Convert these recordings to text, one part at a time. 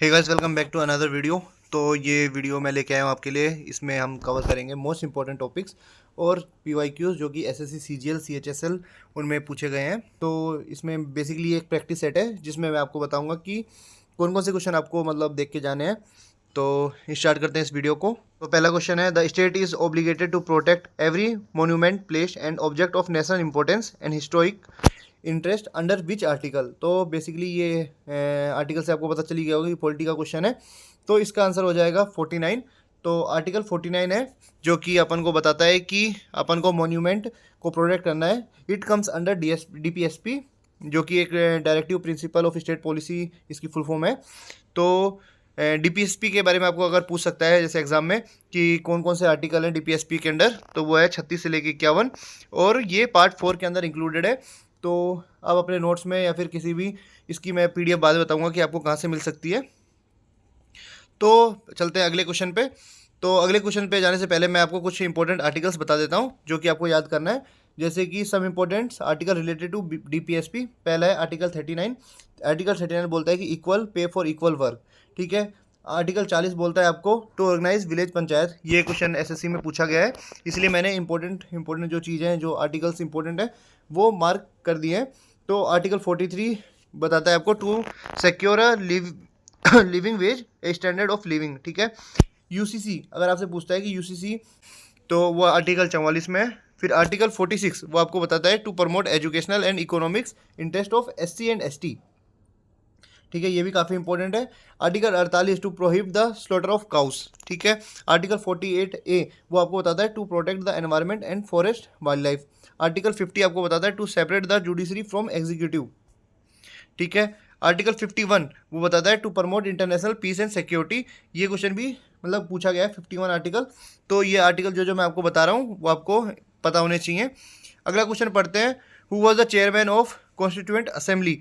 Hey guys, welcome back to another video. तो ये video मैं लेके आया हूँ आपके लिए। इसमें हम कवर करेंगे मोस्ट इंपॉर्टेंट टॉपिक्स और पीवाईक्यूज जो कि एसएससी सीजीएल सीएचएसएल उनमें पूछे गए हैं। तो इसमें बेसिकली एक प्रैक्टिस सेट है जिसमें मैं आपको बताऊंगा कि कौन कौन से क्वेश्चन आपको मतलब देख के जाने हैं। तो स्टार्ट करते हैं इस वीडियो को। तो पहला क्वेश्चन है, the state is obligated to protect every monument, place and object of national importance and historic interest under which article. तो बेसिकली ये आर्टिकल से आपको पता चली गया होगा कि पॉलिटी का क्वेश्चन है। तो इसका आंसर हो जाएगा 49। तो आर्टिकल 49 है जो कि अपन को बताता है कि अपन को मॉन्यूमेंट को प्रोटेक्ट करना है। इट कम्स अंडर डीपीएसपी जो कि एक directive principle of state policy इसकी फुल फॉर्म है। तो डीपीएसपी के बारे में आपको अगर पूछ सकता है जैसे एग्जाम में कि कौन कौन से आर्टिकल हैं डीपीएसपी के अंडर, तो वो है 36 से लेकर 51 और ये पार्ट 4 के अंदर इंक्लूडेड है। तो आप अपने नोट्स में या फिर किसी भी इसकी मैं पीडीएफ बाद में बताऊंगा कि आपको कहाँ से मिल सकती है। तो चलते हैं अगले क्वेश्चन पे। तो अगले क्वेश्चन पे जाने से पहले मैं आपको कुछ इंपॉर्टेंट आर्टिकल्स बता देता हूँ जो कि आपको याद करना है। जैसे कि some important article related to DPSP. पहला है आर्टिकल 39। आर्टिकल 39 बोलता है कि equal pay for equal work. ठीक है। आर्टिकल 40 बोलता है आपको टू ऑर्गेनाइज विलेज पंचायत। ये क्वेश्चन एसएससी में पूछा गया है, इसलिए मैंने इंपॉर्टेंट जो चीज़ें हैं, जो आर्टिकल्स इंपॉर्टेंट है वो मार्क कर दिए हैं। तो आर्टिकल 43 बताता है आपको to secure living wage a standard of living. ठीक है। यूसीसी अगर आपसे पूछता है कि यूसीसी, तो वो आर्टिकल 44 में है। फिर आर्टिकल 46 वो आपको बताता है to promote educational and economics interest of SC and ST. ठीक है, ये भी काफ़ी इंपॉर्टेंट है। Article 48 to prohibit the slaughter of cows. ठीक है। आर्टिकल 48A वो आपको बताता है to protect the environment and forest wild life. Article 50 आपको बताता है to separate the judiciary from executive. ठीक है। आर्टिकल 51 वो बताता है to promote international peace and security. ये क्वेश्चन भी मतलब पूछा गया है 51 आर्टिकल। तो ये आर्टिकल जो जो मैं आपको बता रहा हूँ वो आपको पता होने चाहिए। अगला क्वेश्चन पढ़ते हैं, who was the chairman of constituent assembly.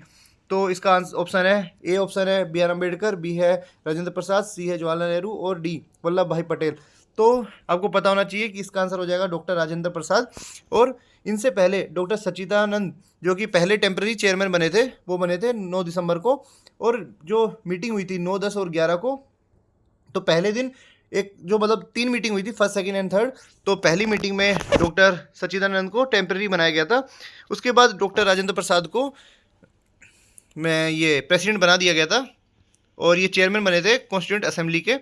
तो इसका ऑप्शन है, ए ऑप्शन है बी आर अम्बेडकर, बी है राजेंद्र प्रसाद, सी है जवाहरलाल नेहरू और डी वल्लभ भाई पटेल। तो आपको पता होना चाहिए कि इसका आंसर हो जाएगा डॉक्टर राजेंद्र प्रसाद। और इनसे पहले डॉक्टर सच्चिदानंद जो कि पहले टेम्प्रेरी चेयरमैन बने थे, वो बने थे 9 दिसंबर को। और जो मीटिंग हुई थी 9, 10 और 11 को, तो पहले दिन एक जो मतलब 3 मीटिंग हुई थी, फर्स्ट सेकंड एंड थर्ड। तो पहली मीटिंग में डॉक्टर सच्चिदानंद को टेम्प्रेरी बनाया गया था। उसके बाद डॉक्टर राजेंद्र प्रसाद को मैं ये प्रेसिडेंट बना दिया गया था और ये चेयरमैन बने थे कॉन्स्टिट्यूएंट असेंबली के।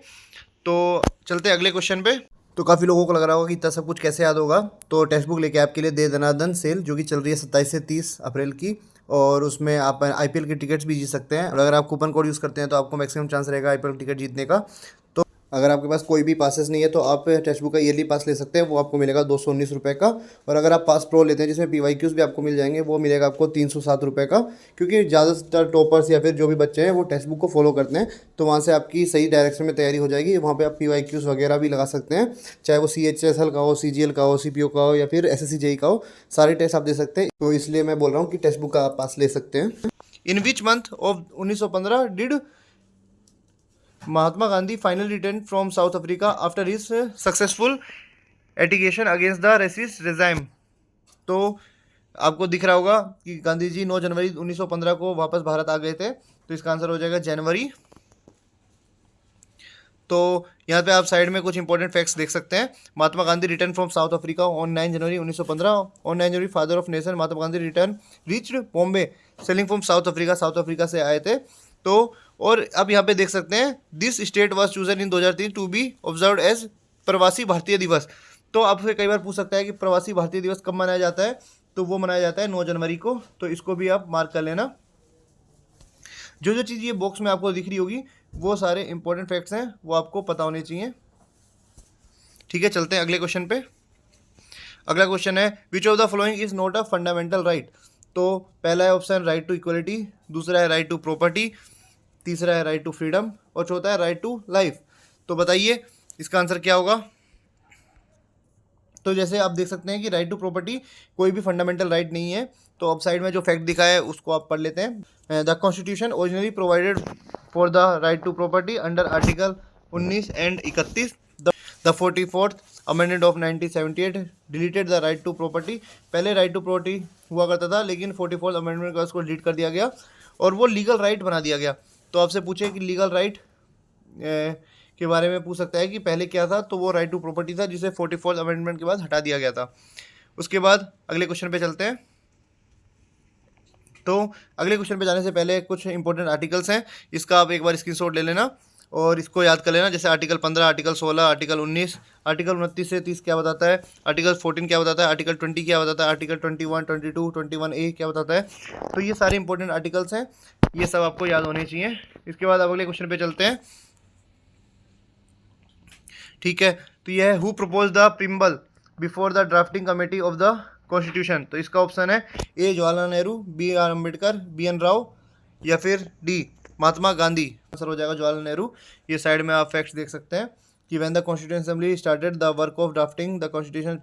तो चलते अगले क्वेश्चन पे। तो काफ़ी लोगों को लग रहा होगा कि इतना सब कुछ कैसे याद होगा। तो टेक्स्ट बुक लेके आपके लिए दे दनादन सेल जो कि चल रही है 27 से 30 अप्रैल की, और उसमें आप आईपीएल की टिकट्स भी जीत सकते हैं। और अगर आप कूपन कोड यूज़ करते हैं तो आपको मैक्सिमम चांस रहेगा आईपीएल टिकट जीतने का। तो अगर आपके पास कोई भी पासेस नहीं है तो आप टेक्स्ट बुक का ईयरली पास ले सकते हैं, वो आपको मिलेगा 219 रुपये का। और अगर आप पास प्रो लेते हैं जिसमें पीवाईक्यूज भी आपको मिल जाएंगे, वो मिलेगा आपको 307 रुपये का। क्योंकि ज़्यादातर टॉपर्स या फिर जो भी बच्चे हैं वो टेक्स्ट बुक को फॉलो करते हैं, तो वहाँ से आपकी सही डायरेक्शन में तैयारी हो जाएगी। वहाँ पे आप पीवाईक्यूज वगैरह भी लगा सकते हैं, चाहे वो सीएचएसएल का हो, सीजीएल का हो, सीपीओ का हो या फिर एसएससी जेई का हो, सारे टेस्ट आप दे सकते हैं। तो इसलिए मैं बोल रहा हूँ कि टेक्स्ट बुक का आप पास ले सकते हैं। In which month of 1915 did Mahatma Gandhi final return from South Africa after his successful agitation against the racist regime. तो आपको दिख रहा होगा कि गांधी जी 9 जनवरी 1915 को वापस भारत आ गए थे। तो इसका आंसर हो जाएगा जनवरी। तो यहाँ पे आप साइड में कुछ इंपॉर्टेंट फैक्ट्स देख सकते हैं। Mahatma Gandhi return from South Africa on 9 January 1915। On 9 January father of nation Mahatma Gandhi return reached Bombay sailing from South Africa. South Africa से आए थे। तो और अब यहाँ पे देख सकते हैं, this state was chosen in 2003 to be observed as Pravasi Bharatiya दिवस। तो आपसे कई बार पूछ सकता है कि प्रवासी भारतीय दिवस कब मनाया जाता है, तो वो मनाया जाता है 9 जनवरी को। तो इसको भी आप मार्क कर लेना। जो जो चीज़ ये बॉक्स में आपको दिख रही होगी वो सारे इंपॉर्टेंट फैक्ट्स हैं, वो आपको पता होने चाहिए। ठीक है, चलते हैं अगले क्वेश्चन पे। अगला क्वेश्चन है, विच of the following is not a fundamental right. तो पहला है ऑप्शन राइट टू इक्वलिटी, दूसरा है राइट टू प्रॉपर्टी, तीसरा है राइट टू फ्रीडम और चौथा है राइट टू लाइफ। तो बताइए इसका आंसर क्या होगा। तो जैसे आप देख सकते हैं कि राइट टू प्रॉपर्टी कोई भी फंडामेंटल राइट नहीं है। तो अब साइड में जो फैक्ट दिखा है उसको आप पढ़ लेते हैं। The constitution originally provided for the right to property under article 19 and 31। The 44th amendment of 1978 deleted the right to property. पहले राइट टू प्रॉपर्टी हुआ करता था, लेकिन 44th अमेंडमेंट का उसको डिलीट कर दिया गया और वो लीगल राइट बना दिया गया। तो आपसे पूछे कि लीगल राइट के बारे में पूछ सकता है कि पहले क्या था, तो वो राइट टू प्रॉपर्टी था जिसे 44th अमेंडमेंट के बाद हटा दिया गया था। उसके बाद अगले क्वेश्चन पे चलते हैं। तो अगले क्वेश्चन पे जाने से पहले कुछ इंपॉर्टेंट आर्टिकल्स हैं, इसका आप एक बार स्क्रीनशॉट ले लेना और इसको याद कर लेना। जैसे आर्टिकल 15, आर्टिकल 16, आर्टिकल 19, आर्टिकल 29 से 30 क्या बताता है, आर्टिकल 14 क्या बताता है, आर्टिकल 20 क्या बताता है, आर्टिकल 21, 22, 21A क्या बताता है। तो ये सारे इंपॉर्टेंट आर्टिकल्स हैं, ये सब आपको याद होने चाहिए। इसके बाद अगले क्वेश्चन पे चलते हैं। ठीक है, तो यह है who propose the preamble before the drafting committee of the constitution. तो इसका ऑप्शन है A Jawaharlal Nehru, B R Ambedkar, B N Rau या फिर डी महात्मा गांधी। आंसर हो जाएगा जवाहरलाल नेहरू। ये साइड में आप फैक्ट्स देख सकते हैं कि when the constitution assembly started the work of drafting the constitution,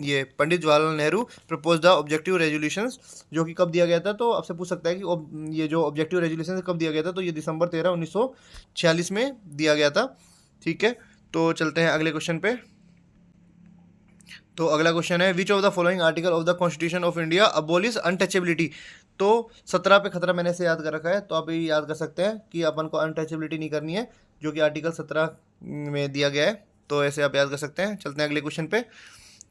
ये Pandit Jawaharlal Nehru propose the objective resolutions, जो कि कब दिया गया था। तो आपसे पूछ सकता है कि ये जो ऑब्जेक्टिव रेजोल्यूशन कब दिया गया था, तो ये दिसंबर 13, 1946 में दिया गया था। ठीक है, तो चलते हैं अगले क्वेश्चन पे। तो अगला क्वेश्चन है विच of the following article of the constitution of India abolish untouchability. तो 17 पे खतरा मैंने से याद कर रखा है, तो आप ये याद कर सकते हैं कि अपन को अनटचेबिलिटी नहीं करनी है, जो कि आर्टिकल 17 में दिया गया है। तो ऐसे आप याद कर सकते हैं। चलते हैं अगले क्वेश्चन पे।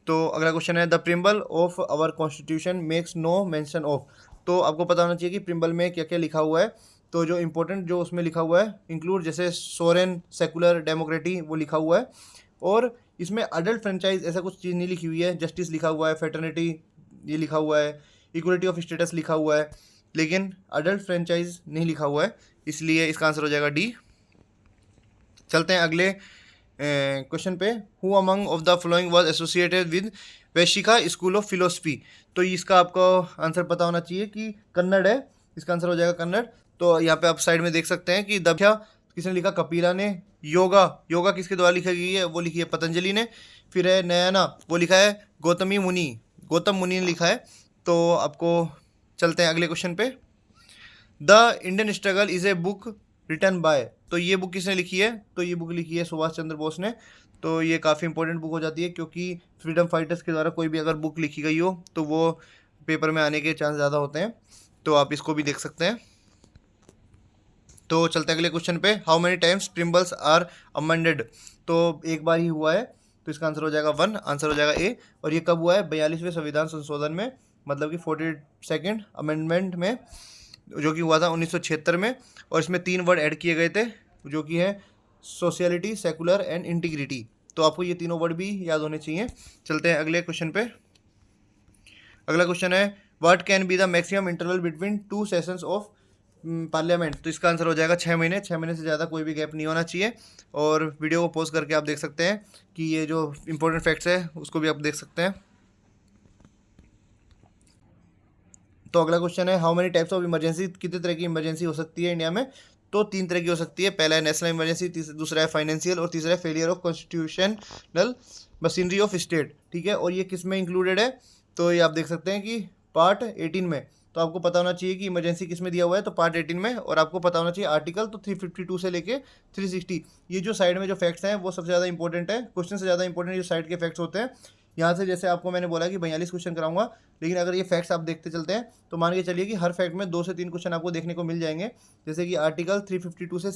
तो अगला क्वेश्चन है the preamble of our constitution makes no mention of. तो आपको पता होना चाहिए कि प्रिम्बल में क्या क्या लिखा हुआ है। तो जो इंपॉर्टेंट जो उसमें लिखा हुआ है इंक्लूड, जैसे सोरेन, सेकुलर, डेमोक्रेटी, वो लिखा हुआ है। और इसमें अडल्ट फ्रेंचाइज ऐसा कुछ चीज़ नहीं लिखी हुई है। जस्टिस लिखा हुआ है, फेटर्निटी ये लिखा हुआ है, इक्वलिटी ऑफ स्टेटस लिखा हुआ है, लेकिन अडल्ट फ्रेंचाइज नहीं लिखा हुआ है, इसलिए इसका आंसर हो जाएगा डी। चलते हैं अगले क्वेश्चन पे। Who among of the following was associated with Vaisheshika school of philosophy. तो इसका आपको आंसर पता होना चाहिए कि कन्नड़ है, इसका आंसर हो जाएगा कन्नड़। तो यहाँ पे आप साइड में देख सकते हैं कि दभ्या किसने लिखा, कपिला ने। योगा, योगा किसके द्वारा लिखी गई है, वो लिखी है पतंजलि ने। फिर है नयना, वो लिखा है गौतमी मुनि, गौतम मुनि ने लिखा है। तो आपको चलते हैं अगले क्वेश्चन पे। The Indian struggle is a book written by. तो ये बुक किसने लिखी है, तो ये बुक लिखी है सुभाष चंद्र बोस ने। तो ये काफ़ी इंपॉर्टेंट बुक हो जाती है, क्योंकि फ्रीडम फाइटर्स के द्वारा कोई भी अगर बुक लिखी गई हो तो वो पेपर में आने के चांस ज़्यादा होते हैं। तो आप इसको भी देख सकते हैं। तो चलते हैं अगले क्वेश्चन पे। How many times preambles are amended. तो एक बार ही हुआ है, तो इसका आंसर हो जाएगा 1, आंसर हो जाएगा ए। और ये कब हुआ है, 42वें संविधान संशोधन में, मतलब कि 42nd अमेंडमेंट में, जो कि हुआ था 1976 में। और इसमें 3 वर्ड ऐड किए गए थे, जो कि है सोशलिटी, सेकुलर एंड इंटीग्रिटी। तो आपको ये तीनों वर्ड भी याद होने चाहिए। चलते हैं अगले क्वेश्चन पे। अगला क्वेश्चन है what can be the maximum interval between 2 sessions of parliament. तो इसका आंसर हो जाएगा 6 महीने। 6 महीने से ज़्यादा कोई भी गैप नहीं होना चाहिए। और वीडियो को पॉज करके आप देख सकते हैं कि ये जो इंपॉर्टेंट फैक्ट्स है उसको भी आप देख सकते हैं। तो अगला क्वेश्चन है how many types of emergency, कितने तरह की इमरजेंसी हो सकती है इंडिया में। तो 3 तरह की हो सकती है। पहला है नेशनल इमरजेंसी, दूसरा है फाइनेंशियल, और तीसरा है failure of constitutional machinery of state. ठीक है, और ये किस में इंक्लूडेड है, तो ये आप देख सकते हैं कि पार्ट 18 में। तो आपको पता होना चाहिए कि इमरजेंसी किस में दिया हुआ है, तो पार्ट 18 में। और आपको पता होना चाहिए आर्टिकल तो 352 से लेके 360। ये जो साइड में जो फैक्ट्स हैं वो सबसे ज़्यादा इंपॉर्टेंट है, क्वेश्चन से ज़्यादा इंपॉर्टेंट जो साइड के फैक्ट्स होते हैं। यहाँ से जैसे आपको मैंने बोला कि 42 क्वेश्चन कराऊंगा, लेकिन अगर ये फैक्ट्स आप देखते चलते हैं तो मान के चलिए कि हर फैक्ट में 2 से 3 क्वेश्चन आपको देखने को मिल जाएंगे। जैसे कि आर्टिकल 352 से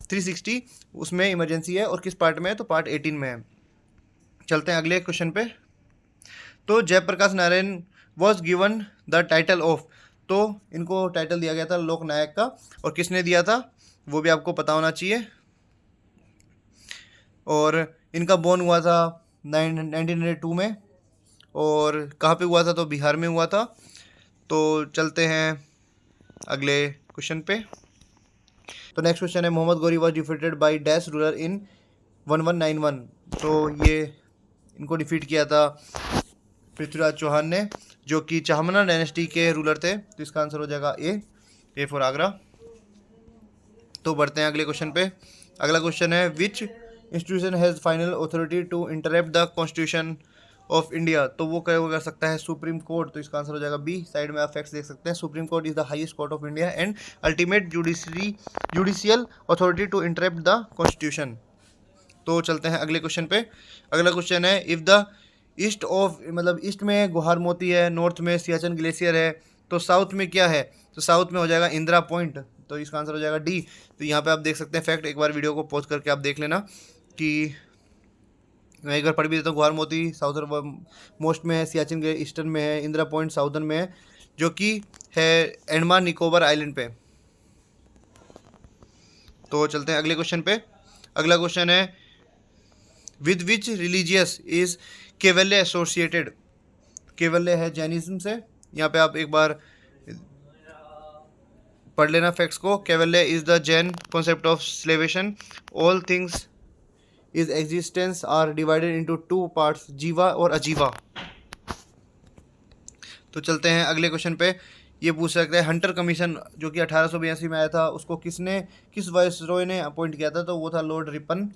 360 उसमें इमरजेंसी है, और किस पार्ट में है, तो पार्ट 18 में है। चलते हैं अगले क्वेश्चन पे। तो Jayaprakash Narayan was given the title of. तो इनको टाइटल दिया गया था लोक नायक का, और किसने दिया था वो भी आपको पता होना चाहिए। और इनका बोर्न हुआ था 1902 में, और कहाँ पे हुआ था, तो बिहार में हुआ था। तो चलते हैं अगले क्वेश्चन पे। तो नेक्स्ट क्वेश्चन है Mohammad Ghori was defeated by dash ruler in 1191। तो ये इनको डिफीट किया था पृथ्वीराज चौहान ने, जो कि चाहमना डायनेस्टी के रूलर थे। तो इसका आंसर हो जाएगा ए फॉर आगरा। तो बढ़ते हैं अगले क्वेश्चन पे। अगला क्वेश्चन है which institution has final authority to interrupt the constitution of India. तो वो क्या कर सकता है, सुप्रीम कोर्ट। तो इसका आंसर हो जाएगा बी। साइड में आप फैक्ट्स देख सकते हैं। Supreme court is the highest court of India and ultimate judicial authority to interrupt the constitution. तो चलते हैं अगले क्वेश्चन पे। अगला क्वेश्चन है इफ़ द ईस्ट ऑफ, मतलब ईस्ट में गुहार मोती है, नॉर्थ में सियाचिन ग्लेशियर है, तो साउथ में क्या है, तो साउथ में हो जाएगा इंदिरा पॉइंट। तो इसका आंसर हो जाएगा डी। तो यहाँ पे आप देख सकते हैं फैक्ट, एक बार वीडियो को पॉज करके आप देख लेना कि मैं एक बार पढ़ भी देता हूँ। गुहार मोती साउथर्न मोस्ट में है, सियाचिन के ईस्टर्न में है, इंदिरा पॉइंट साउदर्न में है, जो कि है अंडमान निकोबार आइलैंड पे। तो चलते हैं अगले क्वेश्चन पे। अगला क्वेश्चन है with which religious is Kaivalya associated. कैवल्य है जैनिज्म से। यहाँ पे आप एक बार पढ़ लेना फैक्ट्स को। Kaivalya is the Jain concept of salvation. All things is existence are divided into two parts, jiva और अजीवा। तो चलते हैं अगले क्वेश्चन पे। ये पूछ सकते हैं हंटर कमीशन जो कि 1882 में आया था, उसको किस वायसरॉय ने अपॉइंट किया था, तो वो था लॉर्ड रिपन।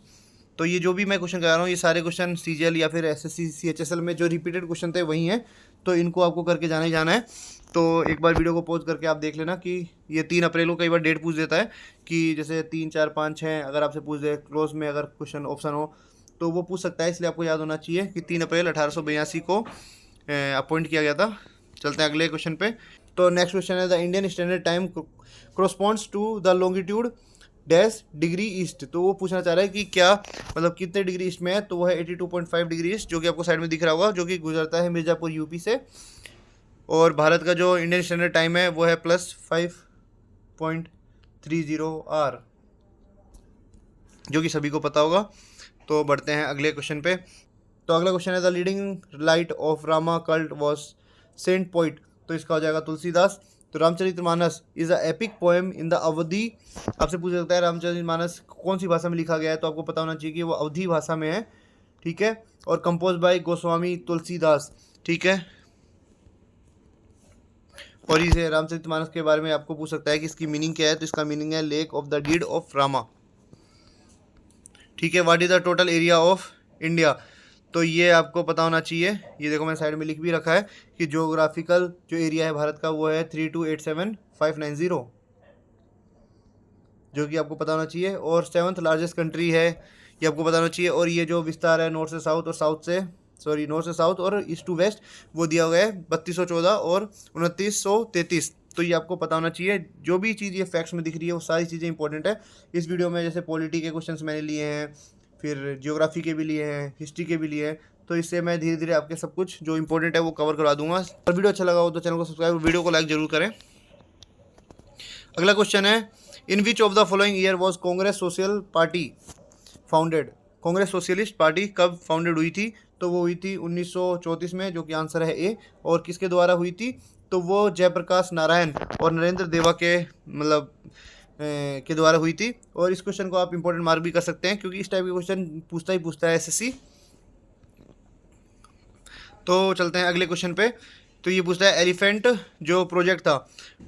तो ये जो भी मैं क्वेश्चन करा रहा हूँ ये सारे क्वेश्चन सीजीएल या फिर एसएससी सीएचएसएल में जो रिपीटेड क्वेश्चन थे वही हैं, तो इनको आपको करके जाना ही जाना है। तो एक बार वीडियो को पॉज करके आप देख लेना कि ये 3 अप्रैल को कई बार डेट पूछ देता है कि जैसे 3, 4, 5, 6 अगर आपसे पूछ दे क्लोज में अगर क्वेश्चन ऑप्शन हो तो वो पूछ सकता है, इसलिए आपको याद होना चाहिए कि 3 अप्रैल 1882 को अपॉइंट किया गया था। चलते हैं अगले क्वेश्चन पे। तो नेक्स्ट क्वेश्चन है the Indian standard time corresponds to the longitude dash degree east. तो वो पूछना चाह रहा है कि क्या मतलब कितने डिग्री ईस्ट में है, तो वो है 82.5 डिग्री ईस्ट, जो कि आपको साइड में दिख रहा होगा, जो कि गुजरता है मिर्ज़ापुर यूपी से। और भारत का जो इंडियन स्टैंडर्ड टाइम है वो है +5.30 आर, जो कि सभी को पता होगा। तो बढ़ते हैं अगले क्वेश्चन पे। तो अगला क्वेश्चन है the leading light of Rama cult was saint poet. तो इसका हो जाएगा तुलसीदास। तो Ramcharitmanas is a epic poem in the Awadhi. आपसे पूछ सकता है रामचरितमानस कौन सी भाषा में लिखा गया है, तो आपको पता होना चाहिए कि वो अवधी भाषा में है, ठीक है। और कंपोज बाय गोस्वामी तुलसीदास, ठीक है। और इसे रामचरितमानस के बारे में आपको पूछ सकता है कि इसकी मीनिंग क्या है, तो इसका मीनिंग है lake of the deed of Rama, ठीक है। What is the total area of India. तो ये आपको पता होना चाहिए। ये देखो मैंने साइड में लिख भी रखा है कि ज्योग्राफिकल जो एरिया है भारत का वो है 3287590, जो कि आपको पता होना चाहिए। और 7th लार्जेस्ट कंट्री है, ये आपको पता होना चाहिए। और ये जो विस्तार है नॉर्थ से साउथ और ईस्ट टू वेस्ट वो दिया हुआ है 3214 और 2933। तो ये आपको पता होना चाहिए। जो भी चीज़ ये फैक्ट्स में दिख रही है वो सारी चीज़ें इंपॉर्टेंट है इस वीडियो में। जैसे पॉलिटी के क्वेश्चंस मैंने लिए हैं, फिर जियोग्राफी के भी लिए हैं, हिस्ट्री के भी लिए हैं, तो इससे मैं धीरे धीरे आपके सब कुछ जो इंपॉर्टेंट है वो कवर करवा दूंगा। और वीडियो अच्छा लगा हो तो चैनल को सब्सक्राइब, वीडियो को लाइक जरूर करें। अगला क्वेश्चन है in which of the following year was Congress social party founded. Congress socialist party कब फाउंडेड हुई थी, तो वो हुई थी 1934 में, जो कि आंसर है ए। और किसके द्वारा हुई थी, तो वो जयप्रकाश नारायण और नरेंद्र देवा के मतलब के द्वारा हुई थी। और इस क्वेश्चन को आप इंपॉर्टेंट मार्क भी कर सकते हैं क्योंकि इस टाइप के क्वेश्चन पूछता है एसएससी। तो चलते हैं अगले क्वेश्चन पे। तो ये पूछता है एलिफेंट जो प्रोजेक्ट था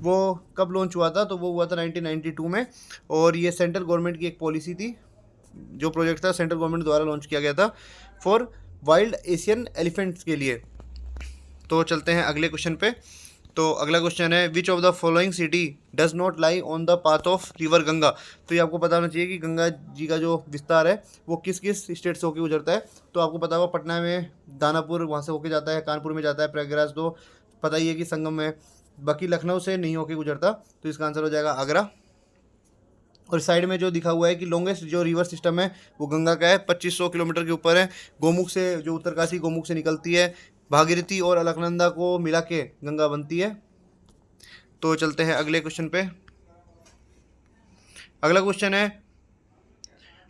वो कब लॉन्च हुआ था, तो वो हुआ था 1992 में। और ये सेंट्रल गवर्नमेंट की एक पॉलिसी थी। जो प्रोजेक्ट था सेंट्रल गवर्नमेंट द्वारा लॉन्च किया गया था फॉर वाइल्ड एशियन एलिफेंट्स के लिए। तो चलते हैं अगले क्वेश्चन पे। तो अगला क्वेश्चन है विच of the following city does not lie on the path of river Ganga. तो ये आपको पता होना चाहिए कि गंगा जी का जो विस्तार है वो किस किस स्टेट से होकर गुजरता है। तो आपको पता होगा पटना में दानापुर वहाँ से होके जाता है, कानपुर में जाता है, प्रयागराज तो पता ही है कि संगम में, बाकी लखनऊ से नहीं होके गुजरता। तो इसका आंसर हो जाएगा आगरा। और साइड में जो दिखा हुआ है कि लॉन्गेस्ट जो रिवर सिस्टम है वो गंगा का है, 2500 किलोमीटर के ऊपर है। गोमुख से जो उत्तरकाशी गोमुख से निकलती है, भागीरथी और अलकनंदा को मिला के गंगा बनती है। तो चलते हैं अगले क्वेश्चन पे। अगला क्वेश्चन है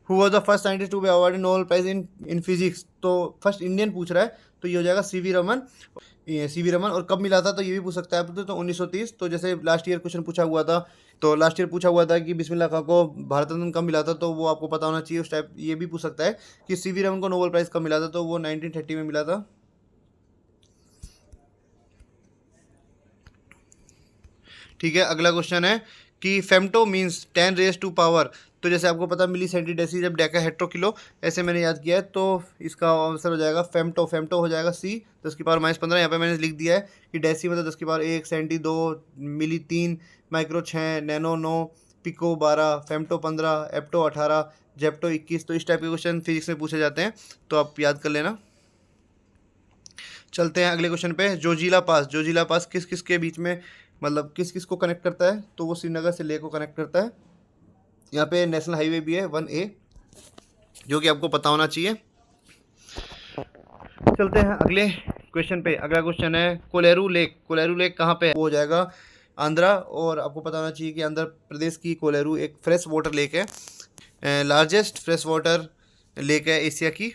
who was the first scientist to be awarded Nobel prize in physics. तो फर्स्ट इंडियन पूछ रहा है, तो ये हो जाएगा सीवी रमन। और कब मिला था, तो ये भी पूछ सकता है। तो 1930। तो जैसे लास्ट ईयर क्वेश्चन पूछा हुआ था, तो लास्ट ईयर पूछा हुआ था कि बिस्मिल्लाह खां को भारत रत्न कब मिला था, तो वो आपको पता होना चाहिए उस टाइप। ये भी पूछ सकता है कि सीवी रमन को नोबेल प्राइज़ कब मिला था, तो वो 1930 में मिला था। ठीक है। अगला क्वेश्चन है कि femto means 10 raise to power. तो जैसे आपको पता मिली सेंटीडेसी जब डेकाहेक्टो किलो, ऐसे मैंने याद किया है। तो इसका आंसर हो जाएगा फेम्टो हो जाएगा सी 10⁻⁻15। यहाँ पे मैंने लिख दिया है कि डेसी मतलब 10⁻1, centi 2, milli 3, micro 6, nano 9, pico 12, femto 15, एप्टो 18, जेप्टो 21। तो इस टाइप के क्वेश्चन फिजिक्स में पूछे जाते हैं, तो आप याद कर लेना। चलते हैं अगले क्वेश्चन पे। जोजिला पास किस किस के बीच में मतलब किस किस को कनेक्ट करता है, तो वो श्रीनगर से लेह को कनेक्ट करता है। यहाँ पे नेशनल हाईवे भी है 1A, जो कि आपको पता होना चाहिए। चलते हैं अगले क्वेश्चन पे। अगला क्वेश्चन है कोलेरू लेक। कोलेरू लेक कहाँ पे है? वो हो जाएगा आंध्रा, और आपको पता होना चाहिए कि आंध्र प्रदेश की कोलेरू एक फ्रेश वाटर लेक है, लार्जेस्ट फ्रेश वाटर लेक है एशिया की।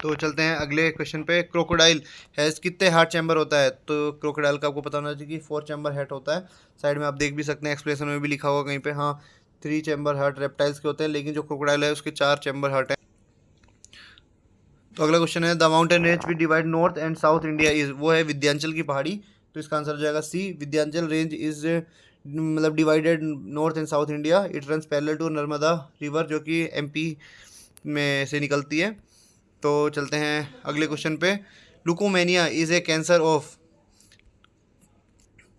तो चलते हैं अगले क्वेश्चन पे। क्रोकोडाइल हैज़ कितने हार्ट चैम्बर होता है? तो क्रोकोडाइल का आपको पता होना चाहिए कि 4 चैम्बर हार्ट होता है। साइड में आप देख भी सकते हैं, एक्सप्लेनेशन में भी लिखा होगा कहीं पे, हाँ 3 चैम्बर हार्ट रेप्टाइल्स के होते हैं, लेकिन जो क्रोकोडाइल है उसके 4 चैम्बर हार्ट है। तो अगला क्वेश्चन है द माउंटेन रेंज भी divide north and south India is, वो है विंध्याचल की पहाड़ी। तो इसका आंसर हो जाएगा सी, विंध्याचल रेंज इज मतलब divided north and south India. It runs parallel to Narmada river, जो कि एमपी में से निकलती है। तो चलते हैं अगले क्वेश्चन पे। लुकोमेनिया इज़ ए कैंसर ऑफ,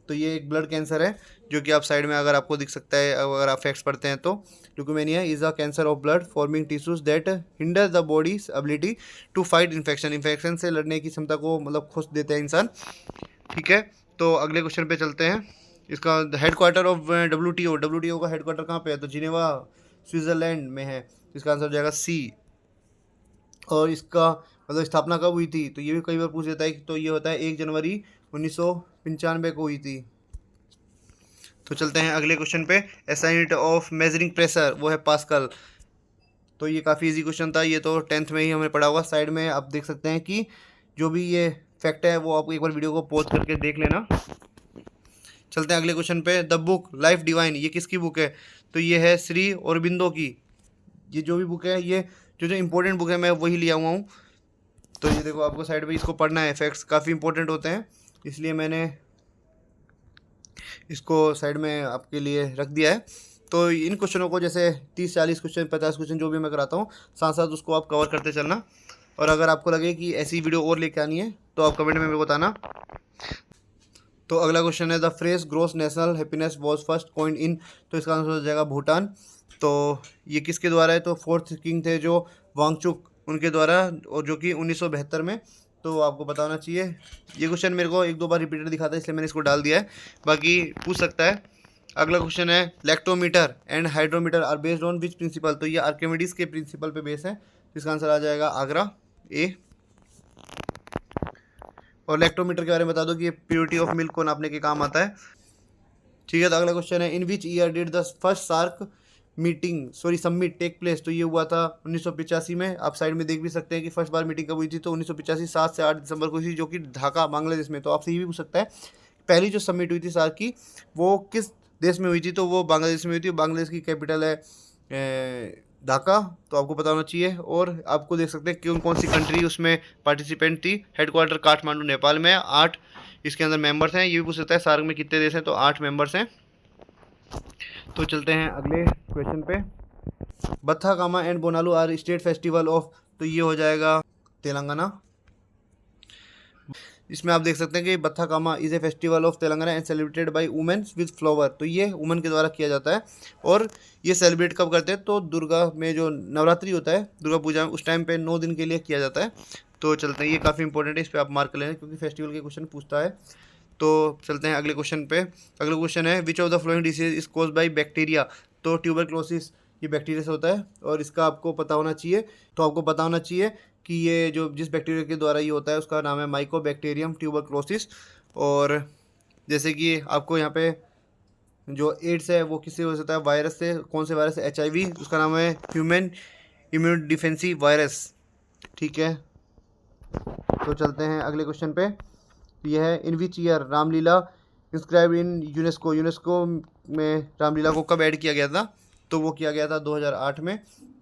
तो ये एक ब्लड कैंसर है, जो कि आप साइड में अगर आपको दिख सकता है अगर आप फैक्ट्स पढ़ते हैं तो। Leukaemia is a cancer of blood forming tissues that hinder the body's ability to fight infection. Infection से लड़ने की क्षमता को मतलब खुश देते हैं इंसान। ठीक है, तो अगले क्वेश्चन पे चलते हैं। इसका head quarter of WTO, WTO का हेड क्वार्टर कहाँ पे है? तो जिनेवा स्विट्ज़रलैंड में है। इसका आंसर हो जाएगा सी। और इसका मतलब स्थापना कब हुई थी? तो ये भी कई बार पूछ लेता है, तो ये होता है 1 जनवरी 1995 को हुई थी। तो चलते हैं अगले क्वेश्चन पे। SI unit of measuring pressure, वो है पास्कल। तो ये काफ़ी इजी क्वेश्चन था, ये तो 10th में ही हमने पढ़ा हुआ। साइड में आप देख सकते हैं कि जो भी ये फैक्ट है वो आप एक बार वीडियो को पॉज करके देख लेना। चलते हैं अगले क्वेश्चन पे। द बुक लाइफ डिवाइन, ये किसकी बुक है? तो ये है श्री औरबिंदो की। ये जो भी बुक है, ये जो जो इंपॉर्टेंट बुक है मैं वही लिया हुआ हूँ। तो ये देखो, आपको साइड में इसको पढ़ना है, फैक्ट्स काफ़ी इंपॉर्टेंट होते हैं, इसलिए मैंने इसको साइड में आपके लिए रख दिया है। तो इन क्वेश्चनों को जैसे 30-40 क्वेश्चन 50 क्वेश्चन जो भी मैं कराता हूँ, साथ साथ उसको आप कवर करते चलना। और अगर आपको लगे कि ऐसी वीडियो और लेके आनी है तो आप कमेंट में मेरे को बताना। तो अगला क्वेश्चन है the phrase gross national happiness was first coined in, तो इसका आंसर हो जाएगा भूटान। तो ये किसके द्वारा है? तो 4th किंग थे जो वांगचुक, उनके द्वारा, और जो कि 1972 में। तो आपको पता होना चाहिए। ये क्वेश्चन मेरे को 1-2 बार रिपीटेड दिखाता है, इसलिए मैंने इसको डाल दिया है, बाकी पूछ सकता है। अगला क्वेश्चन है lactometer and hydrometer are based on which principle, तो ये आर्किमिडीज के प्रिंसिपल पे बेस है। इसका आंसर आ जाएगा आगरा, ए। और लैक्टोमीटर के बारे में बता दो कि ये प्योरिटी ऑफ मिल्क को नापने के काम आता है। ठीक है, तो अगला क्वेश्चन है in which year did the first SAARC summit take place, तो ये हुआ था 1985 में। आप साइड में देख भी सकते हैं कि फर्स्ट बार मीटिंग कब हुई थी, तो 1985 7 से 8 दिसंबर को हुई थी, जो कि ढाका बांग्लादेश में। तो आपसे ये भी पूछ सकता है पहली जो समिट हुई थी सार्क की वो किस देश में हुई थी? तो वो बांग्लादेश में हुई थी। बांग्लादेश की कैपिटल है ढाका, तो आपको पता होना चाहिए। और आपको देख सकते हैं कौन सी कंट्री उसमें पार्टिसिपेंट थी। हेडक्वार्टर काठमांडू नेपाल में, 8 इसके अंदर मेंबर्स हैं। ये भी पूछ सकता है सार्क में कितने देश हैं, तो 8 मेंबर्स हैं। तो चलते हैं अगले क्वेश्चन पे। Bathukamma and Bonalu are state festival of, तो ये हो जाएगा तेलंगाना। इसमें आप देख सकते हैं कि Bathukamma is a festival of Telangana and celebrated by women with flower, तो ये वुमेन के द्वारा किया जाता है। और ये सेलिब्रेट कब करते हैं? तो दुर्गा में जो नवरात्रि होता है, दुर्गा पूजा में, उस टाइम पे 9 दिन के लिए किया जाता है। तो चलते हैं, ये काफ़ी इंपॉर्टेंट है, इस पर आप मार्क कर लेना क्योंकि फेस्टिवल के क्वेश्चन पूछता है। तो चलते हैं अगले क्वेश्चन पे। अगला क्वेश्चन है विच of the flowing disease is cause by bacteria, तो ट्यूबरक्लोसिस ये बैक्टीरिया से होता है, और इसका आपको पता होना चाहिए। तो आपको पता होना चाहिए कि ये जो जिस बैक्टीरिया के द्वारा ये होता है उसका नाम है माइकोबैक्टीरियम ट्यूबरक्लोसिस। और जैसे कि आपको यहाँ पे जो एड्स है वो किससे हो सकता है? वायरस से। कौन से वायरस है? HIV, उसका नाम है ह्यूमन इम्यून डिफेंसी वायरस। ठीक है, तो चलते हैं अगले क्वेश्चन पे। यह है in which year Ramlila inscribe in UNESCO, UNESCO में रामलीला को कब ऐड किया गया था? तो वो किया गया था 2008 में।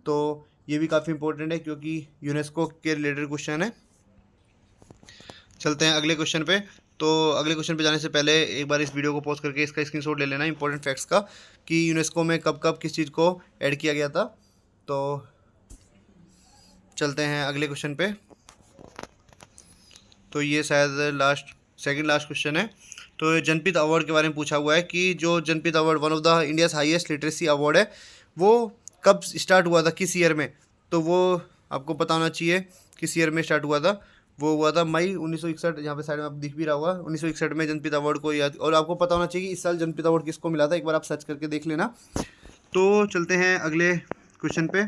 तो ये भी काफ़ी इंपॉर्टेंट है क्योंकि यूनेस्को के रिलेटेड क्वेश्चन है। चलते हैं अगले क्वेश्चन पे। तो अगले क्वेश्चन पे जाने से पहले एक बार इस वीडियो को पॉज करके इसका स्क्रीनशॉट ले लेना इंपॉर्टेंट फैक्ट्स का, कि यूनेस्को में कब कब किस चीज़ को ऐड किया गया था। तो चलते हैं अगले क्वेश्चन पे। तो ये शायद सेकंड लास्ट क्वेश्चन है। तो जनपद अवार्ड के बारे में पूछा हुआ है कि जो जनपद award one of the India's highest literacy award है, वो कब स्टार्ट हुआ था, किस ईयर में? तो वो आपको पता होना चाहिए किस ईयर में स्टार्ट हुआ था। वो हुआ था मई 1961, यहाँ पे साइड में आप दिख भी रहा होगा, 1961 में जनपिता अवार्ड को याद। और आपको पता होना चाहिए कि इस साल जनपिता अवार्ड किसको मिला था, एक बार आप सर्च करके देख लेना। तो चलते हैं अगले क्वेश्चन पे।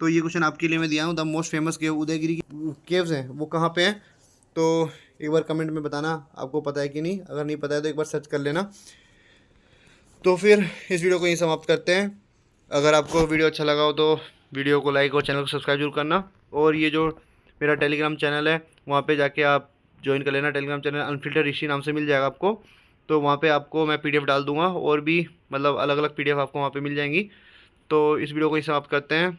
तो ये क्वेश्चन आपके लिए मैं दिया हूँ, द मोस्ट फेमस केव, उदयगिरी की केव्स हैं वो कहाँ पे हैं। तो एक बार कमेंट में बताना आपको पता है कि नहीं, अगर नहीं पता है तो एक बार सर्च कर लेना। तो फिर इस वीडियो को यहीं समाप्त करते हैं। अगर आपको वीडियो अच्छा लगा हो तो वीडियो को लाइक और चैनल को सब्सक्राइब जरूर करना। और ये जो मेरा टेलीग्राम चैनल है वहाँ पे जाके आप ज्वाइन कर लेना। टेलीग्राम चैनल अनफिल्टर ऋषि नाम से मिल जाएगा आपको। तो वहाँ पे आपको मैं पीडीएफ डाल दूंगा, और भी मतलब अलग अलग पीडीएफ आपको वहाँ पे मिल जाएंगी। तो इस वीडियो को ही समाप्त करते हैं।